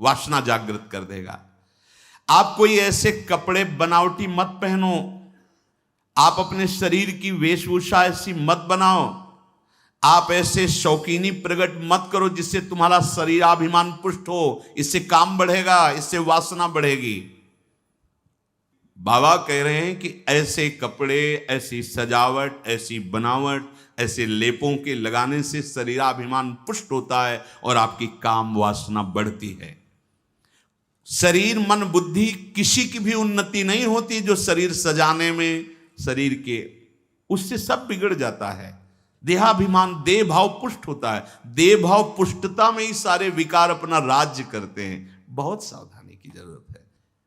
वासना जागृत कर देगा। आप कोई ऐसे कपड़े बनावटी मत पहनो, आप अपने शरीर की वेशभूषा ऐसी मत बनाओ, आप ऐसे शौकीनी प्रकट मत करो जिससे तुम्हारा शरीराभिमान पुष्ट हो, इससे काम बढ़ेगा, इससे वासना बढ़ेगी। बाबा कह रहे हैं कि ऐसे कपड़े, ऐसी सजावट, ऐसी बनावट, ऐसे लेपों के लगाने से शरीराभिमान पुष्ट होता है और आपकी काम वासना बढ़ती है। शरीर मन बुद्धि किसी की भी उन्नति नहीं होती जो शरीर सजाने में, शरीर के, उससे सब बिगड़ जाता है। देहाभिमान, देह भाव पुष्ट होता है, देह भाव पुष्टता में ही सारे विकार अपना राज्य करते हैं। बहुत सावधानी की जरूरत है,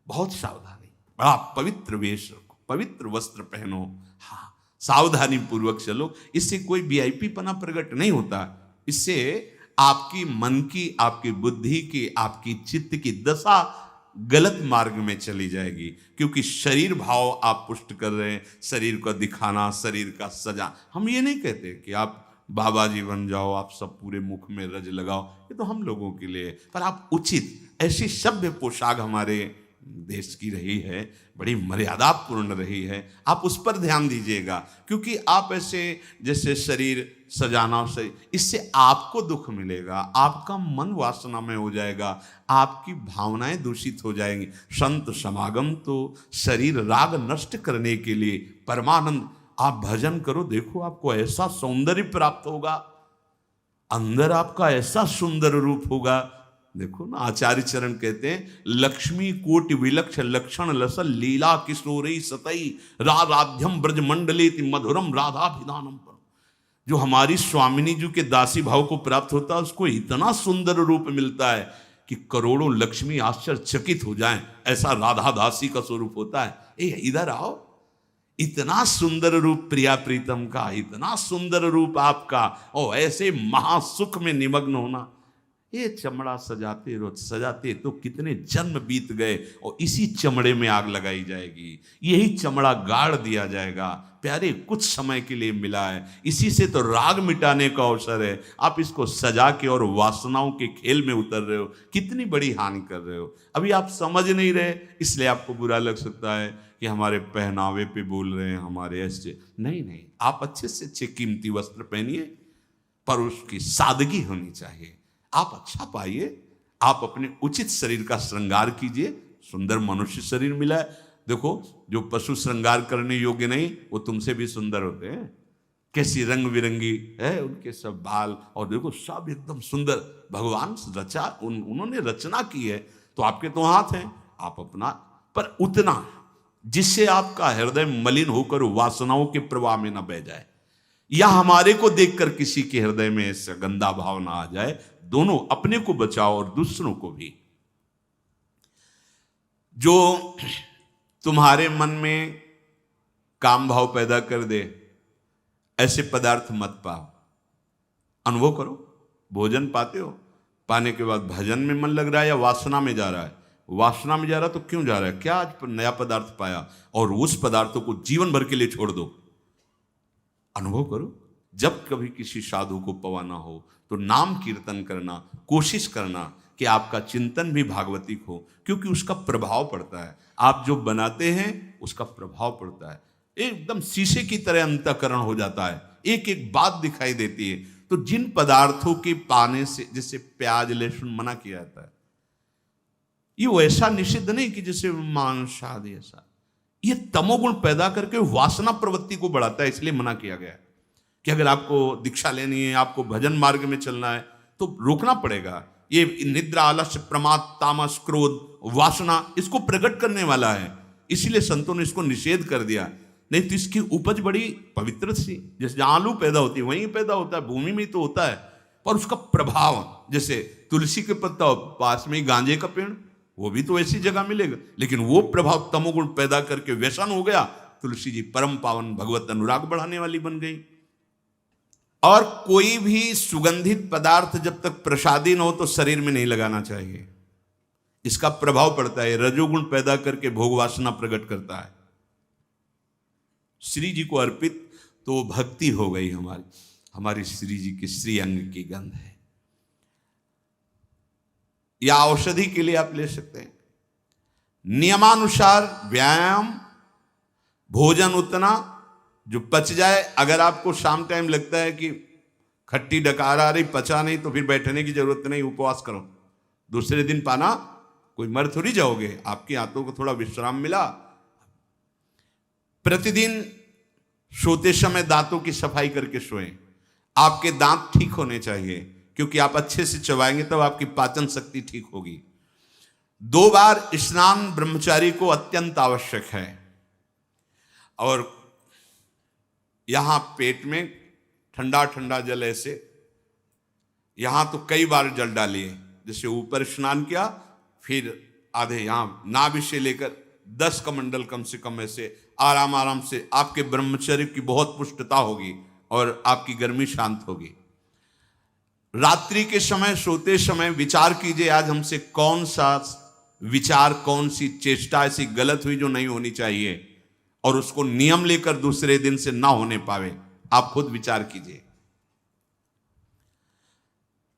बहुत सावधानी। बड़ा पवित्र वेश रखो, पवित्र वस्त्र पहनो, हाँ, सावधानी पूर्वक चलो। इससे कोई वीआईपी पना प्रकट नहीं होता, इससे आपकी मन की, आपकी बुद्धि की, आपकी चित्त की दशा गलत मार्ग में चली जाएगी, क्योंकि शरीर भाव आप पुष्ट कर रहे हैं, शरीर को दिखाना, शरीर का सजा। हम ये नहीं कहते कि आप बाबा जी बन जाओ, आप सब पूरे मुख में रज लगाओ, ये तो हम लोगों के लिए, पर आप उचित ऐसी सभ्य पोशाक हमारे देश की रही है, बड़ी मर्यादापूर्ण रही है, आप उस पर ध्यान दीजिएगा। क्योंकि आप ऐसे जैसे शरीर सजाना से, इससे आपको दुख मिलेगा, आपका मन वासना में हो जाएगा, आपकी भावनाएं दूषित हो जाएंगी। संत समागम तो शरीर राग नष्ट करने के लिए, परमानंद। आप भजन करो, देखो आपको ऐसा सौंदर्य प्राप्त होगा, अंदर आपका ऐसा सुंदर रूप होगा। देखो ना, आचार्य चरण कहते हैं, लक्ष्मी कोटि विलक्ष लक्षण लसल लीला किशोरी सतई राधाध्यम ब्रज मंडलेति मधुरम राधाभिधानम। जो हमारी स्वामिनी जी के दासी भाव को प्राप्त होता है, उसको इतना सुंदर रूप मिलता है कि करोड़ों लक्ष्मी आश्चर्यचकित हो जाएं, ऐसा राधा दासी का स्वरूप होता है। ए इधर आओ, इतना सुंदर रूप प्रिया प्रीतम का, इतना सुंदर रूप आपका, और ऐसे महासुख में निमग्न होना। ये चमड़ा सजाते रोज सजाते तो कितने जन्म बीत गए, और इसी चमड़े में आग लगाई जाएगी, यही चमड़ा गाड़ दिया जाएगा। प्यारे, कुछ समय के लिए मिला है, इसी से तो राग मिटाने का अवसर है। आप इसको सजा के और वासनाओं के खेल में उतर रहे हो, कितनी बड़ी हानि कर रहे हो। अभी आप समझ नहीं रहे, इसलिए आपको बुरा लग सकता है कि हमारे पहनावे पे बोल रहे हैं, हमारे ऐसे। नहीं नहीं, आप अच्छे से अच्छे कीमती वस्त्र पहनिए, पर उसकी सादगी होनी चाहिए। आप अच्छा पाइए, आप अपने उचित शरीर का श्रृंगार कीजिए। सुंदर मनुष्य शरीर मिला है, देखो, जो पशु श्रृंगार करने योग्य नहीं, वो तुमसे भी सुंदर होते हैं। कैसी रंग बिरंगी है उनके सब बाल, और देखो सब एकदम सुंदर, भगवान रचा, उन्होंने रचना की है। तो आपके तो हाथ हैं, आप अपना, पर उतना जिससे आपका हृदय मलिन होकर वासनाओं के प्रवाह में न बह जाए, या हमारे को देखकर किसी के हृदय में ऐसा गंदा भाव ना आ जाए। दोनों, अपने को बचाओ और दूसरों को भी। जो तुम्हारे मन में काम भाव पैदा कर दे, ऐसे पदार्थ मत पाओ। अनुभव करो, भोजन पाते हो, पाने के बाद भजन में मन लग रहा है या वासना में जा रहा है? वासना में जा रहा तो क्यों जा रहा है? क्या आज नया पदार्थ पाया, और उस पदार्थों को जीवन भर के लिए छोड़ दो। अनुभव करो, जब कभी किसी साधु को पवाना हो तो नाम कीर्तन करना, कोशिश करना कि आपका चिंतन भी भागवतिक हो, क्योंकि उसका प्रभाव पड़ता है। आप जो बनाते हैं उसका प्रभाव पड़ता है, एकदम शीशे की तरह अंतःकरण हो जाता है, एक एक बात दिखाई देती है। तो तो जिन पदार्थों के पाने से, जैसे प्याज लहसुन मना किया जाता है, ये वैसा निषिद्ध नहीं कि जैसे मांस आदि ऐसा, ये तमोगुण पैदा करके वासना प्रवृत्ति को बढ़ाता है, इसलिए मना किया गया है कि अगर आपको दीक्षा लेनी है, आपको भजन मार्ग में चलना है तो रोकना पड़ेगा। ये निद्रा, आलस्य, प्रमाद, तामस, क्रोध, वासना, इसको प्रकट करने वाला है, इसीलिए संतों ने इसको निषेध कर दिया। नहीं तो इसकी उपज बड़ी पवित्र सी, जैसे जहां आलू पैदा होती है वहीं पैदा होता है, भूमि में तो होता है, पर उसका प्रभाव, जैसे तुलसी के पत्ता पास में ही गांजे का पेड़, वो भी तो ऐसी जगह मिलेगा, लेकिन वो प्रभाव तमोगुण पैदा करके व्यसन हो गया। तुलसी जी परम पावन भगवत अनुराग बढ़ाने वाली बन गई। और कोई भी सुगंधित पदार्थ जब तक प्रसादी न हो तो शरीर में नहीं लगाना चाहिए, इसका प्रभाव पड़ता है, रजोगुण पैदा करके भोग वासना प्रकट करता है। श्री जी को अर्पित तो भक्ति हो गई हमारी श्री जी की श्री अंग की गंध है, या औषधि के लिए आप ले सकते हैं। नियमानुसार व्यायाम, भोजन उतना जो पच जाए। अगर आपको शाम टाइम लगता है कि खट्टी डकार आ रही, पचा नहीं, तो फिर बैठने की जरूरत नहीं, उपवास करो, दूसरे दिन पाना, कोई मर थोड़ी जाओगे, आपकी आंतों को थोड़ा विश्राम मिला। प्रतिदिन सोते समय दांतों की सफाई करके सोएं। आपके दांत ठीक होने चाहिए, क्योंकि आप अच्छे से चबाएंगे तब आपकी पाचन शक्ति ठीक होगी। 2 बार स्नान ब्रह्मचारी को अत्यंत आवश्यक है। और यहां पेट में ठंडा ठंडा जल ऐसे, यहां तो कई बार जल डालिए, जैसे ऊपर स्नान किया, फिर आधे यहां नाभि से लेकर 10 कमंडल कम से कम ऐसे आराम आराम से, आपके ब्रह्मचर्य की बहुत पुष्टता होगी और आपकी गर्मी शांत होगी। रात्रि के समय, सोते समय विचार कीजिए, आज हमसे कौन सा विचार, कौन सी चेष्टा ऐसी गलत हुई जो नहीं होनी चाहिए, और उसको नियम लेकर दूसरे दिन से ना होने पावे। आप खुद विचार कीजिए।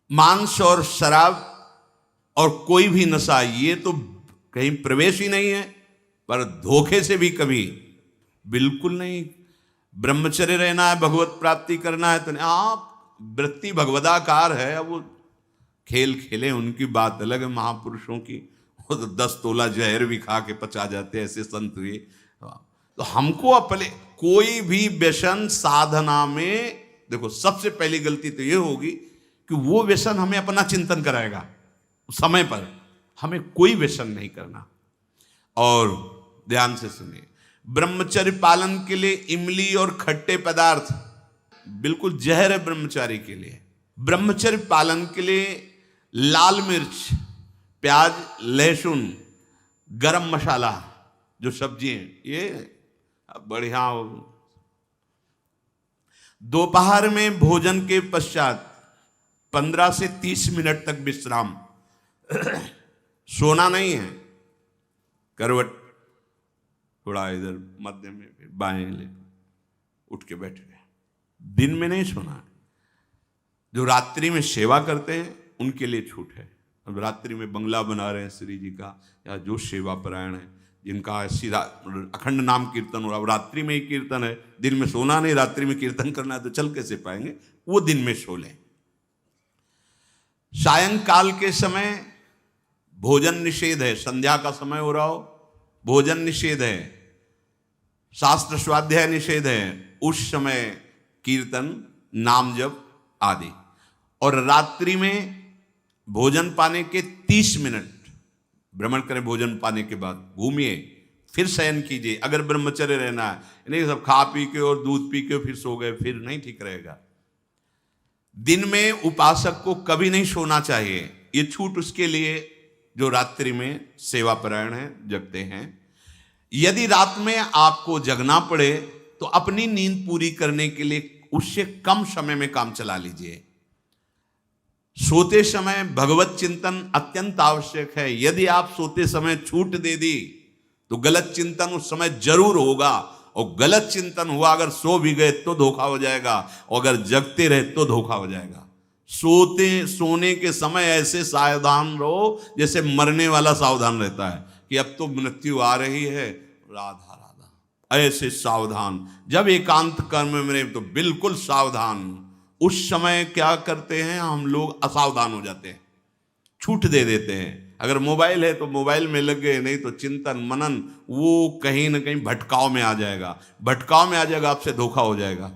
मांस और शराब और कोई भी नशा, ये तो कहीं प्रवेश ही नहीं है, पर धोखे से भी कभी बिल्कुल नहीं। ब्रह्मचर्य रहना है, भगवत प्राप्ति करना है, तो आप वृत्ति भगवदाकार है। अब वो खेल खेले, उनकी बात अलग है, महापुरुषों की, वो तो 10 तोला जहर भी खा के पचा जाते, ऐसे संत हुए। तो हमको अपने कोई भी व्यसन साधना में, देखो सबसे पहली गलती तो ये होगी कि वो व्यसन हमें अपना चिंतन कराएगा। समय पर हमें कोई व्यसन नहीं करना। और ध्यान से सुनिए, ब्रह्मचर्य पालन के लिए इमली और खट्टे पदार्थ बिल्कुल जहर है ब्रह्मचारी के लिए। ब्रह्मचर्य पालन के लिए लाल मिर्च, प्याज, लहसुन, गरम मसाला, जो सब्जी है, ये बढ़िया। दोपहर में भोजन के पश्चात 15 से 30 मिनट तक विश्राम। सोना नहीं है, करवट थोड़ा इधर मध्य में, बाएं ले, उठ के बैठ गए। दिन में नहीं सोना है। जो रात्रि में सेवा करते हैं उनके लिए छूट है। अब रात्रि में बंगला बना रहे हैं श्री जी का, या जो सेवा परायण है, जिनका ऐसी अखंड नाम कीर्तन हो रहा, रात्रि में ही कीर्तन है, दिन में सोना नहीं, रात्रि में कीर्तन करना है, तो चल कैसे पाएंगे? वो दिन में सो लें। सायंकाल के समय भोजन निषेध है। संध्या का समय हो रहा हो, भोजन निषेध है, शास्त्र स्वाध्याय निषेध है। उस समय कीर्तन, नाम जप आदि। और रात्रि में भोजन पाने के 30 मिनट भ्रमण करें। भोजन पाने के बाद घूमिए, फिर शयन कीजिए। अगर ब्रह्मचर्य रहना है, नहीं सब खा पी के और दूध पी के फिर सो गए, फिर नहीं ठीक रहेगा। दिन में उपासक को कभी नहीं सोना चाहिए। ये छूट उसके लिए जो रात्रि में सेवा परायण है, जगते हैं। यदि रात में आपको जगना पड़े तो अपनी नींद पूरी करने के लिए उससे कम समय में काम चला लीजिए। सोते समय भगवत चिंतन अत्यंत आवश्यक है। यदि आप सोते समय छूट दे दी तो गलत चिंतन उस समय जरूर होगा, और गलत चिंतन हुआ अगर सो भी गए तो धोखा हो जाएगा, और अगर जगते रहे तो धोखा हो जाएगा। सोने के समय ऐसे सावधान रहो जैसे मरने वाला सावधान रहता है कि अब तो मृत्यु आ रही है, राधा राधा, ऐसे सावधान। जब एकांत कर्म में तो बिल्कुल सावधान, उस समय क्या करते हैं, हम लोग असावधान हो जाते हैं, छूट दे देते हैं। अगर मोबाइल है तो मोबाइल में लग गए, नहीं तो चिंतन मनन वो कहीं ना कहीं भटकाव में आ जाएगा, भटकाव में आ जाएगा, आपसे धोखा हो जाएगा।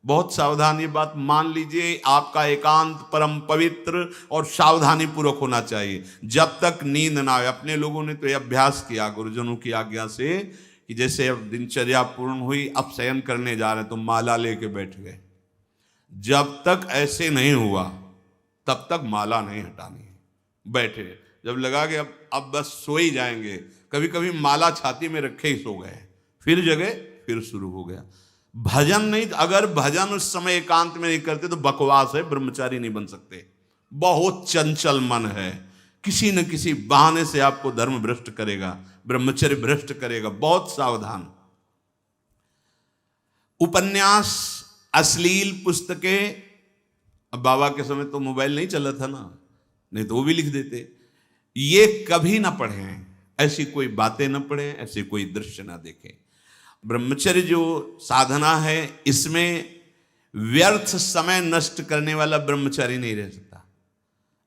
बहुत सावधान, ये बात मान लीजिए। आपका एकांत परम पवित्र और सावधानी पूर्वक होना चाहिए जब तक नींद ना आए। अपने लोगों ने तो ये अभ्यास किया गुरुजनों की आज्ञा से कि जैसे अब दिनचर्या पूर्ण हुई, अब शयन करने जा रहे हैं तो माला लेके बैठ गए। जब तक ऐसे नहीं हुआ तब तक माला नहीं हटानी है। बैठे, जब लगा कि अब बस सो ही जाएंगे, कभी कभी माला छाती में रखे ही सो गए, फिर जगह फिर शुरू हो गया। भजन नहीं, अगर भजन उस समय एकांत में नहीं करते तो बकवास है, ब्रह्मचारी नहीं बन सकते। बहुत चंचल मन है, किसी न किसी बहाने से आपको धर्म भ्रष्ट करेगा, ब्रह्मचर्य भ्रष्ट करेगा। बहुत सावधान। उपन्यास, अश्लील पुस्तकें, अब बाबा के समय तो मोबाइल नहीं चला था ना, नहीं तो वो भी लिख देते। ये कभी ना पढ़ें, ऐसी कोई बातें ना पढ़ें, ऐसे कोई दृश्य ना देखें। ब्रह्मचर्य जो साधना है, इसमें व्यर्थ समय नष्ट करने वाला ब्रह्मचारी नहीं रह सकता।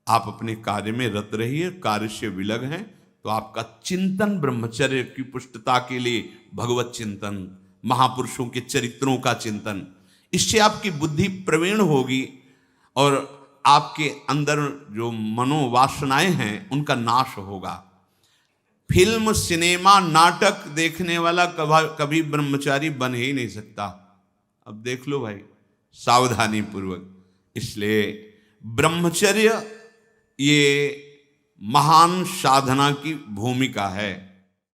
आप अपने कार्य में रत रहिए, कार्य से विलग हैं तो आपका चिंतन ब्रह्मचर्य की पुष्टता के लिए भगवत चिंतन, महापुरुषों के चरित्रों का चिंतन, इससे आपकी बुद्धि प्रवीण होगी और आपके अंदर जो मनोवासनाएं हैं उनका नाश होगा। फिल्म, सिनेमा, नाटक देखने वाला कभी ब्रह्मचारी बन ही नहीं सकता। अब देख लो भाई, सावधानी पूर्वक। इसलिए ब्रह्मचर्य ये महान साधना की भूमिका है।